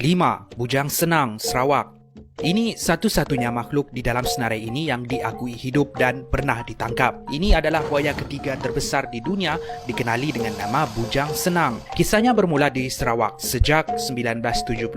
5. Bujang Senang, Sarawak. Ini satu-satunya makhluk di dalam senarai ini yang diakui hidup dan pernah ditangkap. Ini adalah buaya ketiga terbesar di dunia, dikenali dengan nama Bujang Senang. Kisahnya bermula di Sarawak. Sejak 1975,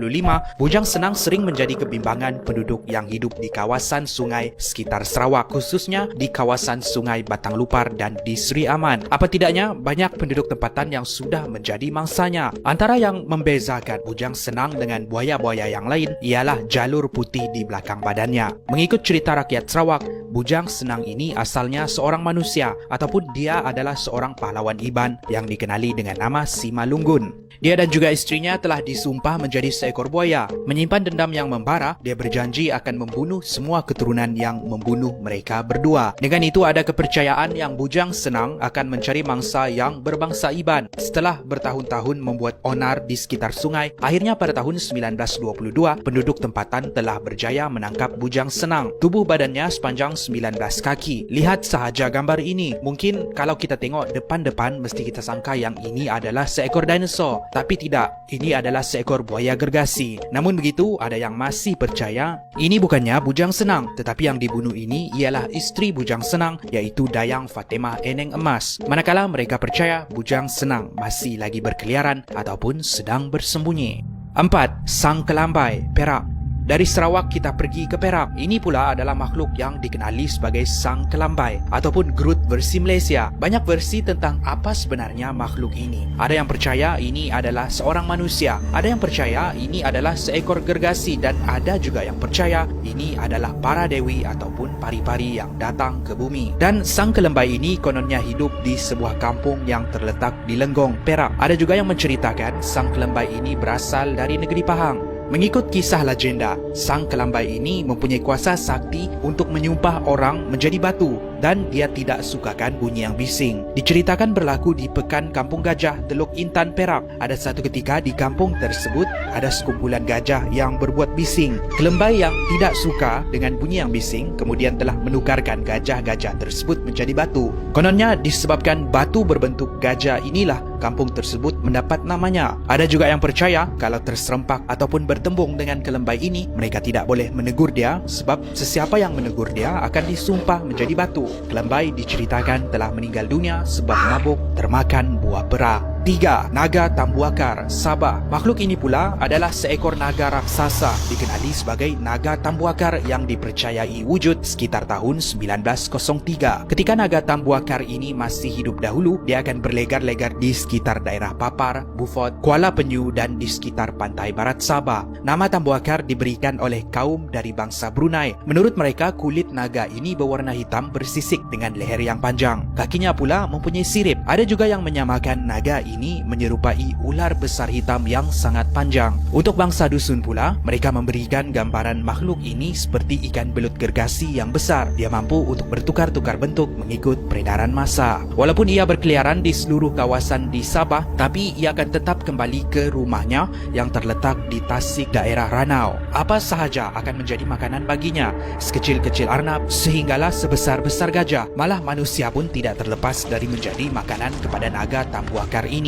Bujang Senang sering menjadi kebimbangan penduduk yang hidup di kawasan sungai sekitar Sarawak, khususnya di kawasan Sungai Batang Lupar dan di Seri Aman. Apa tidaknya, banyak penduduk tempatan yang sudah menjadi mangsanya. Antara yang membezakan Bujang Senang dengan buaya-buaya yang lain ialah jalur putih di belakang badannya. Mengikut cerita rakyat Sarawak, Bujang Senang ini asalnya seorang manusia ataupun dia adalah seorang pahlawan Iban yang dikenali dengan nama Simalungun. Dia dan juga istrinya telah disumpah menjadi seekor buaya. Menyimpan dendam yang membara, dia berjanji akan membunuh semua keturunan yang membunuh mereka berdua. Dengan itu ada kepercayaan yang Bujang Senang akan mencari mangsa yang berbangsa Iban. Setelah bertahun-tahun membuat onar di sekitar sungai, akhirnya pada tahun 1922, penduduk tempatan telah berjaya menangkap Bujang Senang. Tubuh badannya sepanjang 19 kaki. Lihat sahaja gambar ini. Mungkin kalau kita tengok depan-depan mesti kita sangka yang ini adalah seekor dinosaur. Tapi tidak, ini adalah seekor buaya gergasi. Namun begitu, ada yang masih percaya ini bukannya Bujang Senang, tetapi yang dibunuh ini ialah istri Bujang Senang, iaitu Dayang Fatimah Eneng Emas. Manakala mereka percaya Bujang Senang masih lagi berkeliaran ataupun sedang bersembunyi. 4. Sang Kelambai, Perak. Dari Sarawak kita pergi ke Perak. Ini pula adalah makhluk yang dikenali sebagai Sang Kelambai ataupun Groot versi Malaysia. Banyak versi tentang apa sebenarnya makhluk ini. Ada yang percaya ini adalah seorang manusia, ada yang percaya ini adalah seekor gergasi, dan ada juga yang percaya ini adalah para dewi ataupun pari-pari yang datang ke bumi. Dan Sang Kelambai ini kononnya hidup di sebuah kampung yang terletak di Lenggong, Perak. Ada juga yang menceritakan Sang Kelambai ini berasal dari negeri Pahang. Mengikut kisah legenda, Sang Kelambai ini mempunyai kuasa sakti untuk menyumpah orang menjadi batu, dan dia tidak sukakan bunyi yang bising. Diceritakan berlaku di Pekan Kampung Gajah, Teluk Intan, Perak. Ada satu ketika di kampung tersebut ada sekumpulan gajah yang berbuat bising. Kelambai yang tidak suka dengan bunyi yang bising kemudian telah menukarkan gajah-gajah tersebut menjadi batu. Kononnya disebabkan batu berbentuk gajah inilah kampung tersebut mendapat namanya. Ada juga yang percaya kalau terserempak ataupun bertembung dengan Kelambai ini, mereka tidak boleh menegur dia sebab sesiapa yang menegur dia akan disumpah menjadi batu. Kelambai diceritakan telah meninggal dunia sebab mabuk termakan buah pera. 3. Naga Tambuakar, Sabah. Makhluk ini pula adalah seekor naga raksasa dikenali sebagai Naga Tambuakar yang dipercayai wujud sekitar tahun 1903. Ketika Naga Tambuakar ini masih hidup dahulu, dia akan berlegar-legar di sekitar daerah Papar, Beaufort, Kuala Penyu dan di sekitar pantai barat Sabah. Nama Tambuakar diberikan oleh kaum dari bangsa Brunei. Menurut mereka, kulit naga ini berwarna hitam bersisik dengan leher yang panjang. Kakinya pula mempunyai sirip. Ada juga yang menyamakan naga ini menyerupai ular besar hitam yang sangat panjang. Untuk bangsa dusun pula, mereka memberikan gambaran makhluk ini seperti ikan belut gergasi yang besar. Dia mampu untuk bertukar-tukar bentuk mengikut peredaran massa. Walaupun ia berkeliaran di seluruh kawasan di Sabah, tapi ia akan tetap kembali ke rumahnya yang terletak di Tasik, daerah Ranau. Apa sahaja akan menjadi makanan baginya, sekecil-kecil arnab sehinggalah sebesar-besar gajah. Malah manusia pun tidak terlepas dari menjadi makanan kepada naga Tambuakar ini.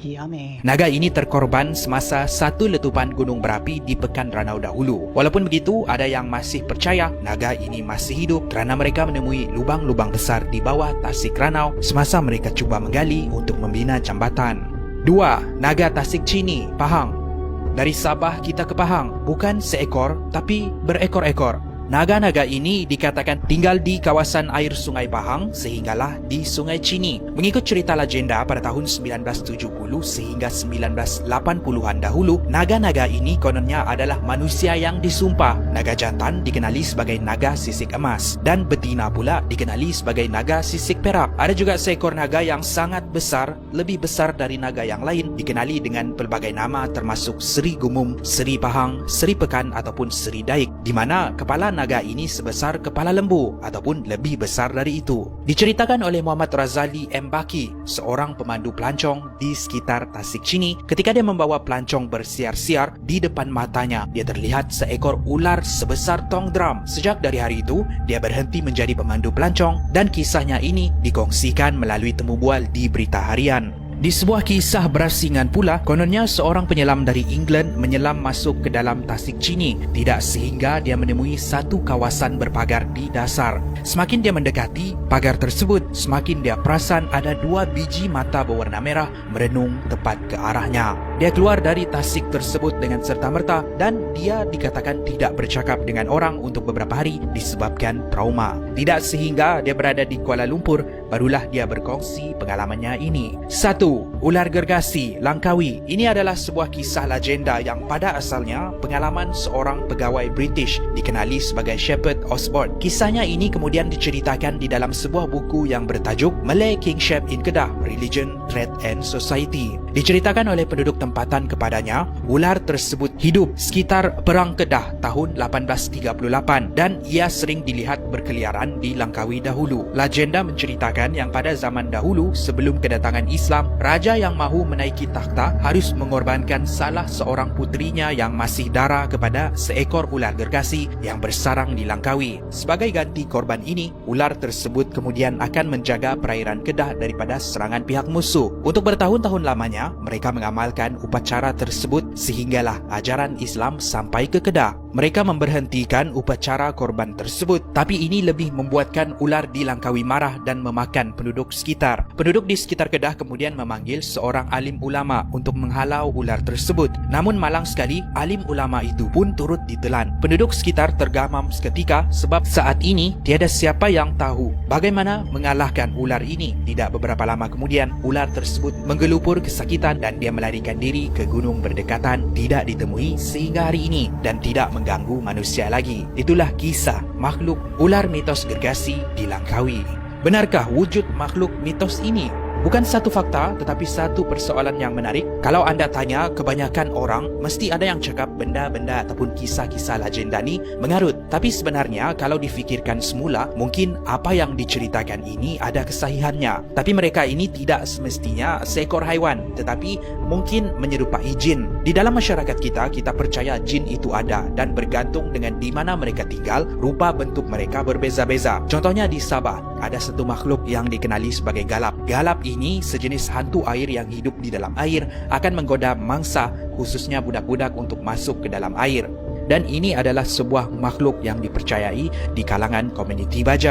Yummy. Naga ini terkorban semasa satu letupan gunung berapi di Pekan Ranau dahulu. Walaupun begitu, ada yang masih percaya naga ini masih hidup kerana mereka menemui lubang-lubang besar di bawah Tasik Ranau semasa mereka cuba menggali untuk membina jambatan. 2. Naga Tasik Chini, Pahang. Dari Sabah kita ke Pahang, bukan seekor tapi berekor-ekor. Naga-naga ini dikatakan tinggal di kawasan air Sungai Pahang sehinggalah di Sungai Chini. Mengikut cerita legenda pada tahun 1970 sehingga 1980-an dahulu, naga-naga ini kononnya adalah manusia yang disumpah. Naga jantan dikenali sebagai naga sisik emas dan betina pula dikenali sebagai naga sisik perak. Ada juga seekor naga yang sangat besar, lebih besar dari naga yang lain, dikenali dengan pelbagai nama termasuk Seri Gumum, Seri Pahang, Seri Pekan ataupun Seri Daik, di mana kepala naga ini sebesar kepala lembu ataupun lebih besar dari itu. Diceritakan oleh Muhammad Razali M. Baki, seorang pemandu pelancong di sekitar Tasik Chini, ketika dia membawa pelancong bersiar-siar, di depan matanya dia terlihat seekor ular sebesar tong drum. Sejak dari hari itu, dia berhenti menjadi pemandu pelancong dan kisahnya ini dikongsikan melalui temu bual di berita harian. Di sebuah kisah berasingan pula, kononnya seorang penyelam dari England menyelam masuk ke dalam tasik Cini, tidak sehingga dia menemui satu kawasan berpagar di dasar. Semakin dia mendekati pagar tersebut, semakin dia perasan ada 2 biji mata berwarna merah merenung tepat ke arahnya. Dia keluar dari tasik tersebut dengan serta-merta dan dia dikatakan tidak bercakap dengan orang untuk beberapa hari disebabkan trauma. Tidak sehingga dia berada di Kuala Lumpur, barulah dia berkongsi pengalamannya ini. 1. Ular gergasi Langkawi. Ini adalah sebuah kisah legenda yang pada asalnya pengalaman seorang pegawai British dikenali sebagai Shepherd Osborne. Kisahnya ini kemudian diceritakan di dalam sebuah buku yang bertajuk Malay Kingship in Kedah, Religion, Trade and Society. Diceritakan oleh penduduk tempatan kepadanya, ular tersebut hidup sekitar Perang Kedah tahun 1838 dan ia sering dilihat berkeliaran di Langkawi dahulu. Legenda menceritakan yang pada zaman dahulu sebelum kedatangan Islam, raja yang mahu menaiki takhta harus mengorbankan salah seorang puterinya yang masih dara kepada seekor ular gergasi yang bersarang di Langkawi. Sebagai ganti korban ini, ular tersebut kemudian akan menjaga perairan Kedah daripada serangan pihak musuh. Untuk bertahun-tahun lamanya, mereka mengamalkan upacara tersebut sehinggalah ajaran Islam sampai ke Kedah. Mereka memberhentikan upacara korban tersebut, tapi ini lebih membuatkan ular di Langkawi marah dan memakan penduduk sekitar. Penduduk di sekitar Kedah kemudian memanggil seorang alim ulama untuk menghalau ular tersebut. Namun malang sekali, alim ulama itu pun turut ditelan. Penduduk sekitar tergamam seketika sebab saat ini tiada siapa yang tahu bagaimana mengalahkan ular ini. Tidak beberapa lama kemudian, ular tersebut menggelupur kesakitan dan dia melarikan diri ke gunung berdekatan, tidak ditemui sehingga hari ini dan tidak mengganggu manusia lagi. Itulah kisah makhluk ular mitos gergasi di Langkawi. Benarkah wujud makhluk mitos ini? Bukan satu fakta, tetapi satu persoalan yang menarik. Kalau anda tanya kebanyakan orang, mesti ada yang cakap benda-benda ataupun kisah-kisah legenda ni mengarut. Tapi sebenarnya kalau difikirkan semula, mungkin apa yang diceritakan ini ada kesahihannya. Tapi mereka ini tidak semestinya seekor haiwan, tetapi mungkin menyerupai jin. Di dalam masyarakat kita, kita percaya jin itu ada dan bergantung dengan di mana mereka tinggal, rupa bentuk mereka berbeza-beza. Contohnya di Sabah, ada satu makhluk yang dikenali sebagai galap. Galap ini sejenis hantu air yang hidup di dalam air, akan menggoda mangsa, khususnya budak-budak untuk masuk ke dalam air. Dan ini adalah sebuah makhluk yang dipercayai di kalangan komuniti Bajaw.